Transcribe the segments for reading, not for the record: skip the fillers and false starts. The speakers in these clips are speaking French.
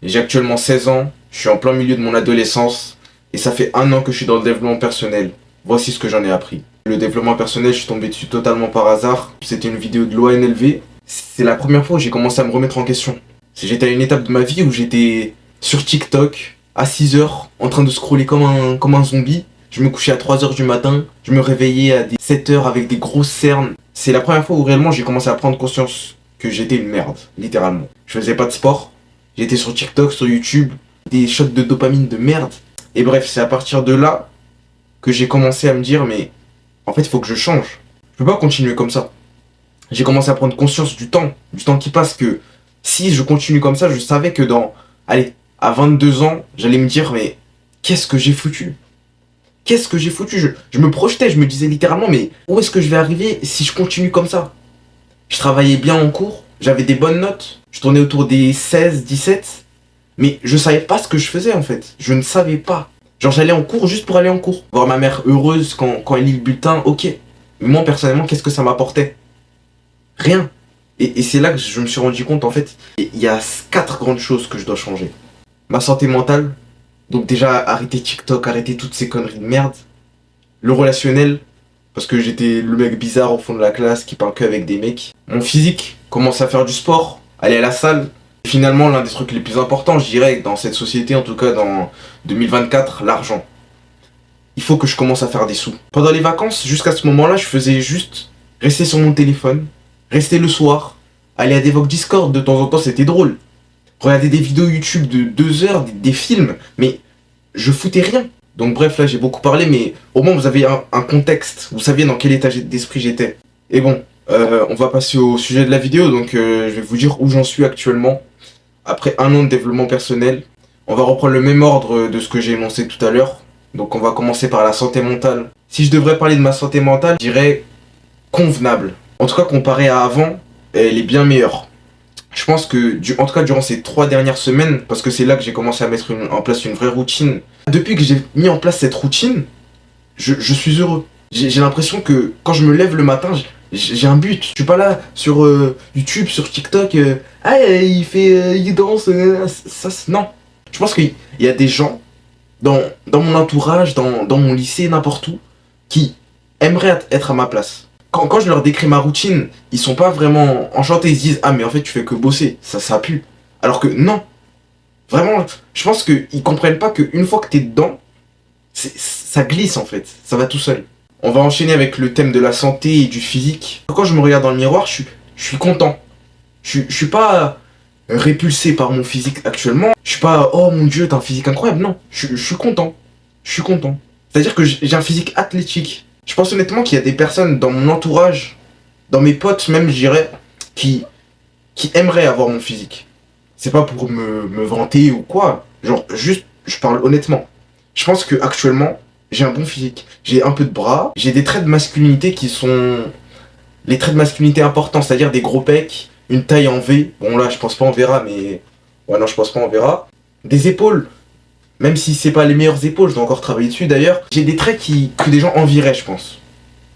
J'ai actuellement 16 ans, je suis en plein milieu de mon adolescence et ça fait 1 an que je suis dans le développement personnel. Voici ce que j'en ai appris. Le développement personnel, je suis tombé dessus totalement par hasard. C'était une vidéo de l'ONLV. C'est la première fois où j'ai commencé à me remettre en question. J'étais à une étape de ma vie où j'étais sur TikTok à 6 heures en train de scroller comme un zombie. Je me couchais à 3 heures du matin, je me réveillais à des 7 heures avec des grosses cernes. C'est la première fois où réellement j'ai commencé à prendre conscience que j'étais une merde, littéralement. Je faisais pas de sport, j'étais sur TikTok, sur YouTube, des shots de dopamine de merde. Et bref, c'est à partir de là que j'ai commencé à me dire, mais en fait, il faut que je change. Je peux pas continuer comme ça. J'ai commencé à prendre conscience du temps qui passe, que si je continue comme ça, je savais que allez, à 22 ans, j'allais me dire, mais qu'est-ce que j'ai foutu? Qu'est-ce que j'ai foutu? Je me projetais, je me disais littéralement, mais où est-ce que je vais arriver si je continue comme ça? Je travaillais bien en cours, j'avais des bonnes notes, je tournais autour des 16, 17, mais je savais pas ce que je faisais en fait. Je ne savais pas. Genre j'allais en cours juste pour aller en cours. Voir ma mère heureuse quand elle lit le bulletin, ok. Mais moi personnellement, qu'est-ce que ça m'apportait? Rien. Et c'est là que je me suis rendu compte en fait, il y a 4 grandes choses que je dois changer. Ma santé mentale, donc déjà arrêter TikTok, arrêter toutes ces conneries de merde. Le relationnel, parce que j'étais le mec bizarre au fond de la classe qui parle que avec des mecs. Mon physique, commencer à faire du sport, aller à la salle. Et finalement, l'un des trucs les plus importants, je dirais, dans cette société, en tout cas dans 2024, l'argent. Il faut que je commence à faire des sous. Pendant les vacances, jusqu'à ce moment-là, je faisais juste rester sur mon téléphone, rester le soir, aller à des vox Discord de temps en temps, c'était drôle. Regarder des vidéos YouTube de 2 heures, des films, mais je foutais rien. Donc bref, là j'ai beaucoup parlé, mais au moins vous avez un contexte, vous saviez dans quel état d'esprit j'étais. Et bon, on va passer au sujet de la vidéo, donc je vais vous dire où j'en suis actuellement. Après 1 an de développement personnel, on va reprendre le même ordre de ce que j'ai énoncé tout à l'heure. Donc on va commencer par la santé mentale. Si je devrais parler de ma santé mentale, je dirais convenable. En tout cas, comparé à avant, elle est bien meilleure. Je pense que, en tout cas durant ces 3 dernières semaines, parce que c'est là que j'ai commencé à mettre en place une vraie routine. Depuis que j'ai mis en place cette routine, je suis heureux. J'ai l'impression que quand je me lève le matin, j'ai un but. Je suis pas là sur YouTube, sur TikTok, il danse, non. Je pense qu'il y a des gens dans mon entourage, dans mon lycée, n'importe où, qui aimeraient être à ma place. Quand je leur décris ma routine, ils sont pas vraiment enchantés, ils se disent ah mais en fait tu fais que bosser, ça pue. Alors que non, vraiment, je pense qu'ils comprennent pas qu'une fois que t'es dedans, ça glisse en fait, ça va tout seul. On va enchaîner avec le thème de la santé et du physique. Quand je me regarde dans le miroir, je suis content. Je suis pas répulsé par mon physique actuellement. Je suis pas oh mon dieu t'as un physique incroyable, non. Je suis content. Je suis content. C'est-à-dire que j'ai un physique athlétique. Je pense honnêtement qu'il y a des personnes dans mon entourage, dans mes potes même, je dirais, qui aimeraient avoir mon physique. C'est pas pour me vanter ou quoi. Genre, juste, je parle honnêtement. Je pense que actuellement, j'ai un bon physique. J'ai un peu de bras, j'ai des traits de masculinité qui sont les traits de masculinité importants, c'est-à-dire des gros pecs, une taille en V. Bon là, je pense pas on verra, mais ouais non, je pense pas on verra. Des épaules. Même si c'est pas les meilleures épaules, je dois encore travailler dessus d'ailleurs. J'ai des traits que des gens envieraient, je pense.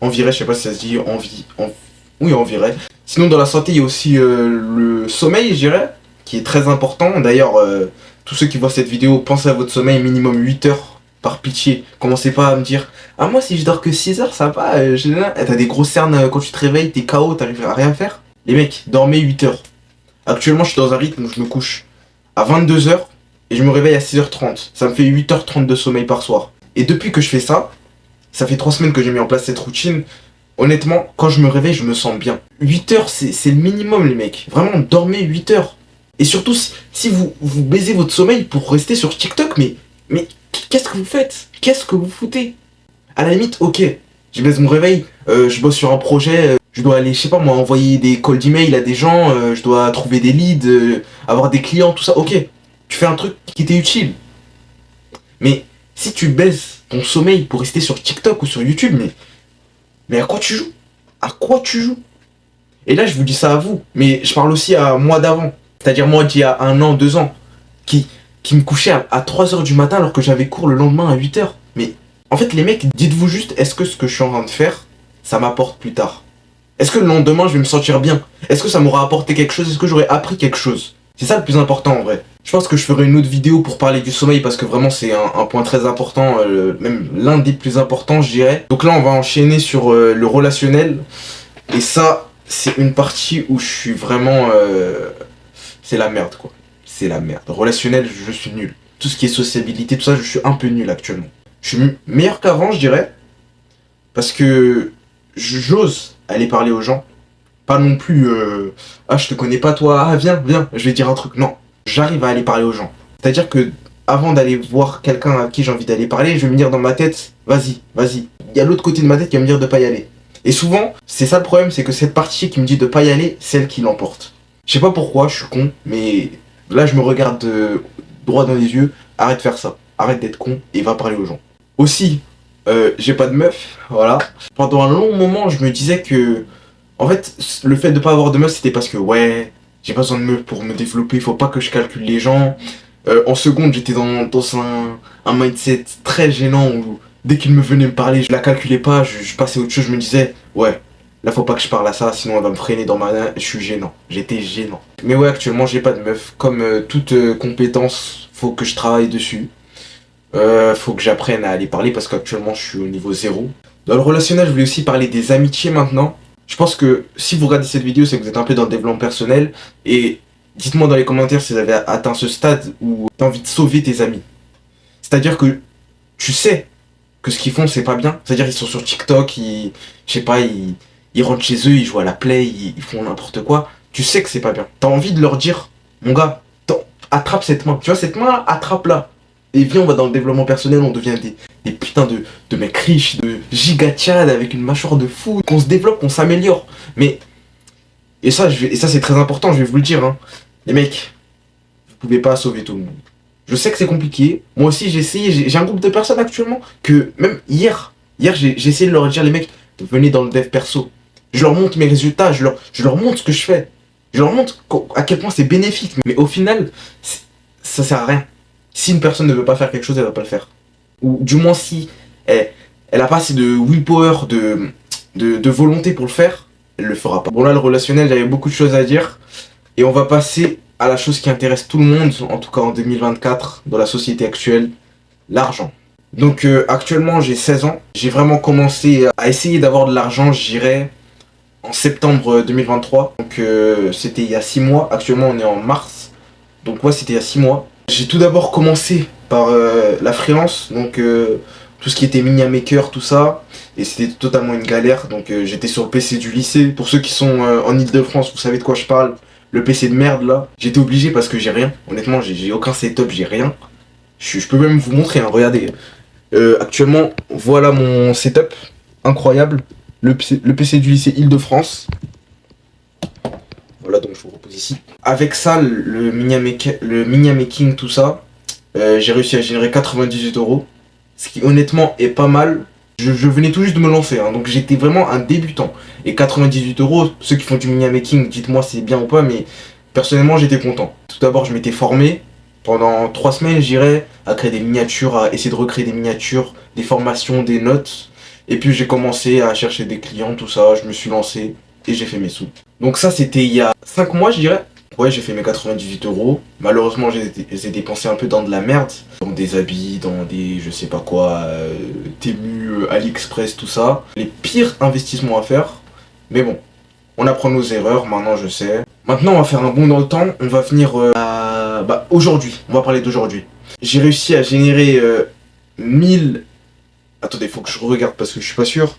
Envieraient, je sais pas si ça se dit oui, envieraient. Sinon, dans la santé, il y a aussi le sommeil, je dirais, qui est très important. D'ailleurs, tous ceux qui voient cette vidéo, pensez à votre sommeil minimum 8 heures, par pitié. Commencez pas à me dire ah, moi, si je dors que 6 heures, ça va. T'as des grosses cernes quand tu te réveilles, t'es KO, t'arrives à rien faire. Les mecs, dormez 8 heures. Actuellement, je suis dans un rythme où je me couche à 22 heures. Et je me réveille à 6h30. Ça me fait 8h30 de sommeil par soir. Et depuis que je fais ça, ça fait 3 semaines que j'ai mis en place cette routine. Honnêtement, quand je me réveille, je me sens bien. 8 heures, c'est le minimum, les mecs. Vraiment, dormez 8 heures. Et surtout, si vous baisez votre sommeil pour rester sur TikTok, mais qu'est-ce que vous faites? Qu'est-ce que vous foutez? À la limite, ok, je baisse mon réveil, je bosse sur un projet, je dois aller, je sais pas moi, envoyer des calls d'email à des gens, je dois trouver des leads, avoir des clients, tout ça, ok. Tu fais un truc qui t'est utile. Mais si tu baisses ton sommeil pour rester sur TikTok ou sur YouTube, mais à quoi tu joues? À quoi tu joues? Et là, je vous dis ça à vous, mais je parle aussi à moi d'avant. C'est-à-dire moi d'il y a 1 an, 2 ans, qui me couchait à 3 heures du matin alors que j'avais cours le lendemain à 8 heures. Mais en fait, les mecs, dites-vous juste, est-ce que ce que je suis en train de faire, ça m'apporte plus tard? Est-ce que le lendemain, je vais me sentir bien? Est-ce que ça m'aura apporté quelque chose? Est-ce que j'aurais appris quelque chose? C'est ça le plus important en vrai. Je pense que je ferai une autre vidéo pour parler du sommeil parce que vraiment c'est un point très important, même l'un des plus importants je dirais. Donc là on va enchaîner sur le relationnel. Et ça, c'est une partie où je suis vraiment... c'est la merde quoi. C'est la merde. Relationnel, je suis nul. Tout ce qui est sociabilité, tout ça, je suis un peu nul actuellement. Je suis meilleur qu'avant je dirais. Parce que j'ose aller parler aux gens. Pas non plus, ah je te connais pas toi, ah viens, je vais dire un truc. Non, j'arrive à aller parler aux gens. C'est-à-dire que avant d'aller voir quelqu'un à qui j'ai envie d'aller parler, je vais me dire dans ma tête, vas-y. Il y a l'autre côté de ma tête qui va me dire de pas y aller. Et souvent, c'est ça le problème, c'est que cette partie qui me dit de pas y aller, c'est elle qui l'emporte. Je sais pas pourquoi, je suis con, mais là je me regarde droit dans les yeux, arrête de faire ça, arrête d'être con et va parler aux gens. Aussi, j'ai pas de meuf, voilà. Pendant un long moment, je me disais que en fait, le fait de pas avoir de meuf, c'était parce que ouais, j'ai pas besoin de meuf pour me développer, faut pas que je calcule les gens. En seconde, j'étais dans un mindset très gênant où dès qu'il me venait me parler, je la calculais pas, je passais à autre chose, je me disais, ouais, là faut pas que je parle à ça, sinon elle va me freiner dans ma... Je suis gênant, j'étais gênant. Mais ouais, actuellement, j'ai pas de meuf. Comme toute compétence, faut que je travaille dessus. Faut que j'apprenne à aller parler parce qu'actuellement, je suis au niveau 0. Dans le relationnel, je voulais aussi parler des amitiés maintenant. Je pense que si vous regardez cette vidéo, c'est que vous êtes un peu dans le développement personnel. Et dites-moi dans les commentaires si vous avez atteint ce stade où tu as envie de sauver tes amis. C'est-à-dire que tu sais que ce qu'ils font, c'est pas bien. C'est-à-dire qu'ils sont sur TikTok, je sais pas, ils rentrent chez eux, ils jouent à la play, ils font n'importe quoi. Tu sais que c'est pas bien. Tu as envie de leur dire, mon gars, attrape cette main. Tu vois, cette main-là, attrape-la. Et viens, on va dans le développement personnel, on devient des putains de mecs riches, de giga-tchad avec une mâchoire de fou, qu'on se développe, qu'on s'améliore. Mais, et ça c'est très important, je vais vous le dire, hein. Les mecs, vous pouvez pas sauver tout le monde. Je sais que c'est compliqué, moi aussi j'ai essayé, j'ai un groupe de personnes actuellement que, même hier j'ai essayé de leur dire, les mecs, venez dans le dev perso. Je leur montre mes résultats, je leur montre ce que je fais. Je leur montre à quel point c'est bénéfique, mais au final, ça sert à rien. Si une personne ne veut pas faire quelque chose, elle va pas le faire. Ou du moins si elle a pas assez de willpower, de volonté pour le faire, elle le fera pas. Bon là le relationnel, j'avais beaucoup de choses à dire. Et on va passer à la chose qui intéresse tout le monde, en tout cas en 2024, dans la société actuelle, l'argent. Donc actuellement j'ai 16 ans, j'ai vraiment commencé à essayer d'avoir de l'argent, j'irais en septembre 2023. Donc c'était il y a 6 mois, actuellement on est en mars. Donc ouais c'était il y a 6 mois. J'ai tout d'abord commencé par la freelance, donc tout ce qui était miniamaker, tout ça, et c'était totalement une galère, donc j'étais sur le PC du lycée. Pour ceux qui sont en Ile-de-France, vous savez de quoi je parle, le PC de merde là, j'étais obligé parce que j'ai rien, honnêtement j'ai aucun setup, j'ai rien. Je peux même vous montrer, hein, regardez. Actuellement, voilà mon setup, incroyable, le PC du lycée Ile-de-France. Voilà, donc je vous repose ici. Avec ça, le mini-making, tout ça, j'ai réussi à générer 98 €. Ce qui honnêtement est pas mal. Je venais tout juste de me lancer, hein, donc j'étais vraiment un débutant. Et 98 €, ceux qui font du mini-making, dites-moi si c'est bien ou pas, mais personnellement j'étais content. Tout d'abord, je m'étais formé pendant 3 semaines, j'irais, à créer des miniatures, à essayer de recréer des miniatures, des formations, des notes. Et puis j'ai commencé à chercher des clients, tout ça, je me suis lancé et j'ai fait mes sous. Donc ça c'était il y a 5 mois je dirais. Ouais j'ai fait mes 98 €. Malheureusement j'ai dépensé un peu dans de la merde. Dans des habits, dans des je sais pas quoi, Temu, AliExpress, tout ça. Les pires investissements à faire. Mais bon, on apprend nos erreurs, maintenant je sais. Maintenant on va faire un bond dans le temps. On va venir à... Bah aujourd'hui, on va parler d'aujourd'hui. J'ai réussi à générer 1000... Attendez, faut que je regarde parce que je suis pas sûr.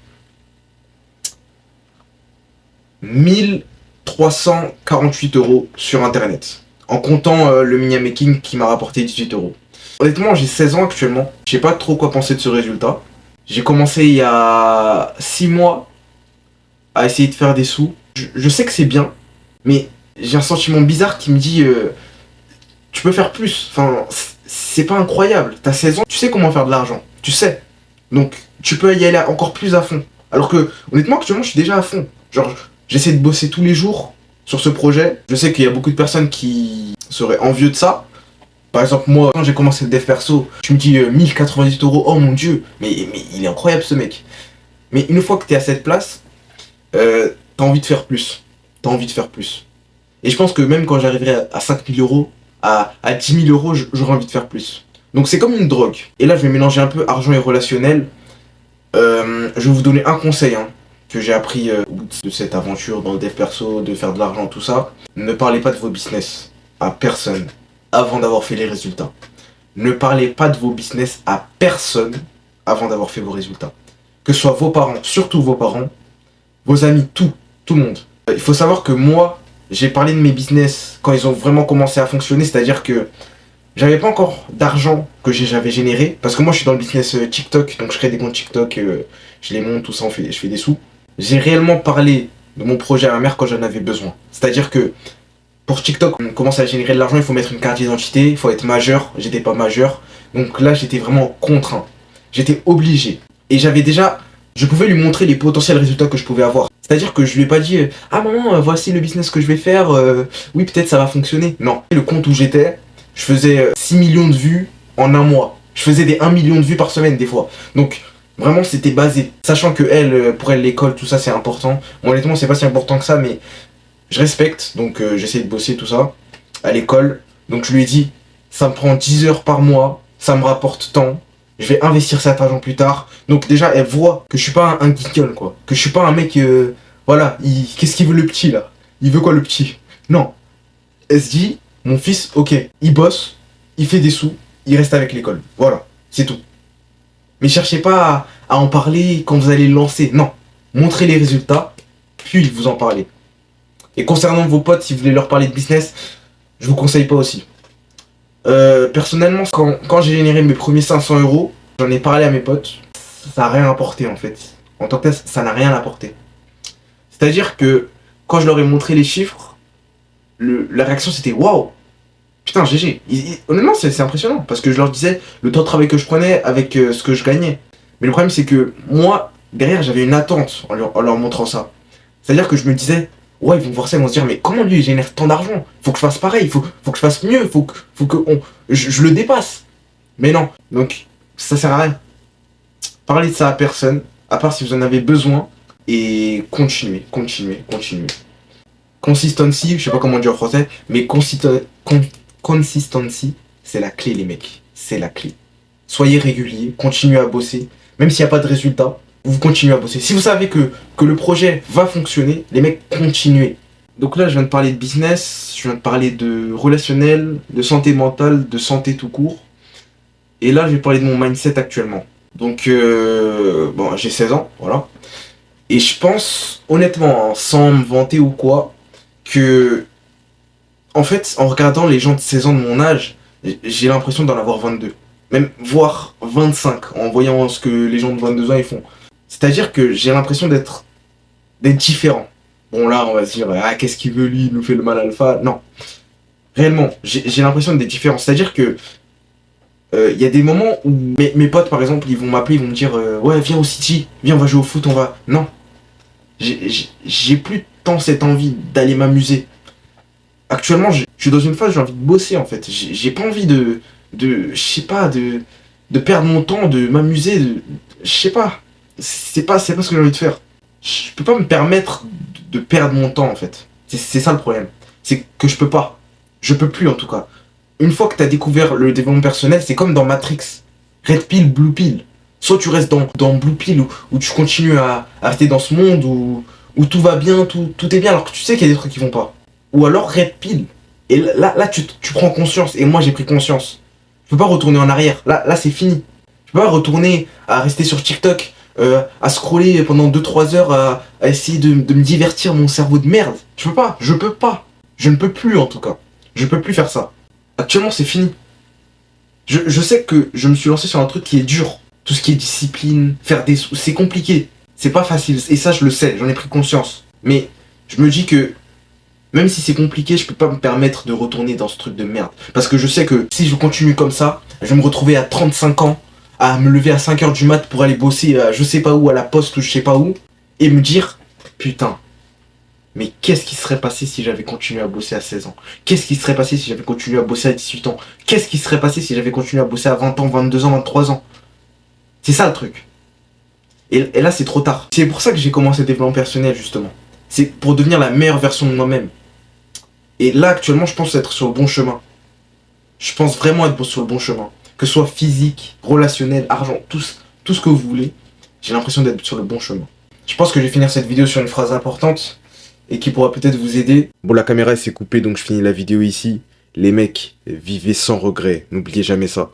1348 € sur internet. En comptant le mini-making qui m'a rapporté 18 €. Honnêtement, j'ai 16 ans actuellement. Je sais pas trop quoi penser de ce résultat. J'ai commencé il y a 6 mois à essayer de faire des sous. Je sais que c'est bien, mais j'ai un sentiment bizarre qui me dit tu peux faire plus. Enfin, c'est pas incroyable. T'as 16 ans, tu sais comment faire de l'argent. Tu sais. Donc, tu peux y aller encore plus à fond. Alors que, honnêtement, actuellement, je suis déjà à fond. Genre, j'essaie de bosser tous les jours sur ce projet. Je sais qu'il y a beaucoup de personnes qui seraient envieux de ça. Par exemple, moi, quand j'ai commencé le dev perso, je me dis 1098 €, oh mon dieu, mais il est incroyable ce mec. Mais une fois que t'es à cette place, t'as envie de faire plus. T'as envie de faire plus. Et je pense que même quand j'arriverai à 5000 €, à 10 000 euros, j'aurais envie de faire plus. Donc c'est comme une drogue. Et là, je vais mélanger un peu argent et relationnel. Je vais vous donner un conseil que j'ai appris au bout de cette aventure dans le dev perso, de faire de l'argent, tout ça. Ne parlez pas de vos business à personne avant d'avoir fait les résultats. Ne parlez pas de vos business à personne avant d'avoir fait vos résultats. Que ce soit vos parents, surtout vos parents, vos amis, tout le monde. Il faut savoir que moi, j'ai parlé de mes business quand ils ont vraiment commencé à fonctionner, c'est-à-dire que j'avais pas encore d'argent que j'avais généré, parce que moi je suis dans le business TikTok, donc je crée des comptes TikTok, je les monte, tout ça, je fais des sous. J'ai réellement parlé de mon projet à ma mère quand j'en avais besoin. C'est-à-dire que pour TikTok, on commence à générer de l'argent, il faut mettre une carte d'identité, il faut être majeur, j'étais pas majeur, donc là j'étais vraiment contraint. J'étais obligé. Et j'avais déjà, je pouvais lui montrer les potentiels résultats que je pouvais avoir. C'est-à-dire que je lui ai pas dit ah maman, voici le business que je vais faire, oui peut-être ça va fonctionner. Non, le compte où j'étais, je faisais 6 millions de vues en un mois. Je faisais des 1 million de vues par semaine des fois. Donc vraiment c'était basé. Sachant que elle, pour elle l'école, tout ça c'est important. Bon, honnêtement c'est pas si important que ça, mais je respecte. Donc j'essaie de bosser tout ça à l'école. Donc je lui ai dit ça me prend 10 heures par mois, ça me rapporte tant. Je vais investir cet argent plus tard. Donc déjà, elle voit que je suis pas un geekle, quoi. Que je suis pas un mec, voilà, qu'est-ce qu'il veut le petit, là? Il veut quoi, le petit? Non. Elle se dit, mon fils, ok, il bosse, il fait des sous, il reste avec l'école. Voilà, c'est tout. Mais cherchez pas à en parler quand vous allez le lancer. Non. Montrez les résultats, puis vous en parlez. Et concernant vos potes, si vous voulez leur parler de business, je vous conseille pas aussi. Personnellement, quand j'ai généré mes premiers 500 euros, j'en ai parlé à mes potes, ça n'a rien apporté en fait. En tant que tel, ça n'a rien apporté. C'est-à-dire que quand je leur ai montré les chiffres, la réaction c'était waouh! Putain, GG. Honnêtement, c'est impressionnant parce que je leur disais le temps de travail que je prenais avec ce que je gagnais. Mais le problème, c'est que moi, derrière, j'avais une attente en leur montrant ça. C'est-à-dire que je me disais, ouais, ils vont voir ça, ils vont se dire, mais comment lui il génère tant d'argent? Faut que je fasse pareil, faut que je fasse mieux, faut que je le dépasse. Mais non, donc ça sert à rien. Parlez de ça à personne, à part si vous en avez besoin, et continuez. Consistency, je sais pas comment dire en français, mais consistency, c'est la clé, les mecs. C'est la clé. Soyez réguliers, continuez à bosser, même s'il n'y a pas de résultat. Vous continuez à bosser. Si vous savez que le projet va fonctionner, les mecs, continuez. Donc là, je viens de parler de business, je viens de parler de relationnel, de santé mentale, de santé tout court. Et là, je vais parler de mon mindset actuellement. Donc, bon, j'ai 16 ans, voilà. Et je pense, honnêtement, sans me vanter ou quoi, que, en fait, en regardant les gens de 16 ans de mon âge, j'ai l'impression d'en avoir 22. Même, voire 25, en voyant ce que les gens de 22 ans ils font. C'est-à-dire que j'ai l'impression d'être différent. Bon là, on va se dire, ah qu'est-ce qu'il veut lui, il nous fait le mal alpha. Non. Réellement, j'ai l'impression d'être différent. C'est-à-dire que y a des moments où mes potes, par exemple, ils vont m'appeler, ils vont me dire, ouais, viens au City, viens, on va jouer au foot, on va... Non. J'ai plus tant cette envie d'aller m'amuser. Actuellement, je suis dans une phase où j'ai envie de bosser, en fait. J'ai pas envie je sais pas, de perdre mon temps, de m'amuser, je sais pas. C'est pas ce que j'ai envie de faire. Je peux pas me permettre de perdre mon temps en fait. C'est ça le problème. C'est que je peux pas. Je peux plus en tout cas. Une fois que t'as découvert le développement personnel, c'est comme dans Matrix. Red pill, blue pill. Soit tu restes dans blue pill où tu continues à rester dans ce monde où tout va bien, tout est bien alors que tu sais qu'il y a des trucs qui vont pas. Ou alors red pill. Et là tu prends conscience. Et moi j'ai pris conscience. Je peux pas retourner en arrière. Là c'est fini. Je peux pas retourner à rester sur TikTok, à scroller pendant 2-3 heures, à essayer de me divertir mon cerveau de merde. Je peux pas. Je ne peux plus en tout cas. Je peux plus faire ça. Actuellement c'est fini. Je sais que je me suis lancé sur un truc qui est dur. Tout ce qui est discipline, faire des sous, c'est compliqué. C'est pas facile. Et ça je le sais, j'en ai pris conscience. Mais je me dis que même si c'est compliqué, je peux pas me permettre de retourner dans ce truc de merde. Parce que je sais que si je continue comme ça, je vais me retrouver à 35 ans, à me lever à 5h du mat pour aller bosser à je sais pas où, à la poste ou je sais pas où, et me dire, putain, mais qu'est-ce qui serait passé si j'avais continué à bosser à 16 ans? Qu'est-ce qui serait passé si j'avais continué à bosser à 18 ans? Qu'est-ce qui serait passé si j'avais continué à bosser à 20 ans, 22 ans, 23 ans? C'est ça le truc. Et là, c'est trop tard. C'est pour ça que j'ai commencé le développement personnel, justement. C'est pour devenir la meilleure version de moi-même. Et là, actuellement, je pense être sur le bon chemin. Je pense vraiment être sur le bon chemin. Que ce soit physique, relationnel, argent, tout ce que vous voulez. J'ai l'impression d'être sur le bon chemin. Je pense que je vais finir cette vidéo sur une phrase importante et qui pourra peut-être vous aider. Bon, la caméra s'est coupée, donc je finis la vidéo ici. Les mecs, vivez sans regret. N'oubliez jamais ça.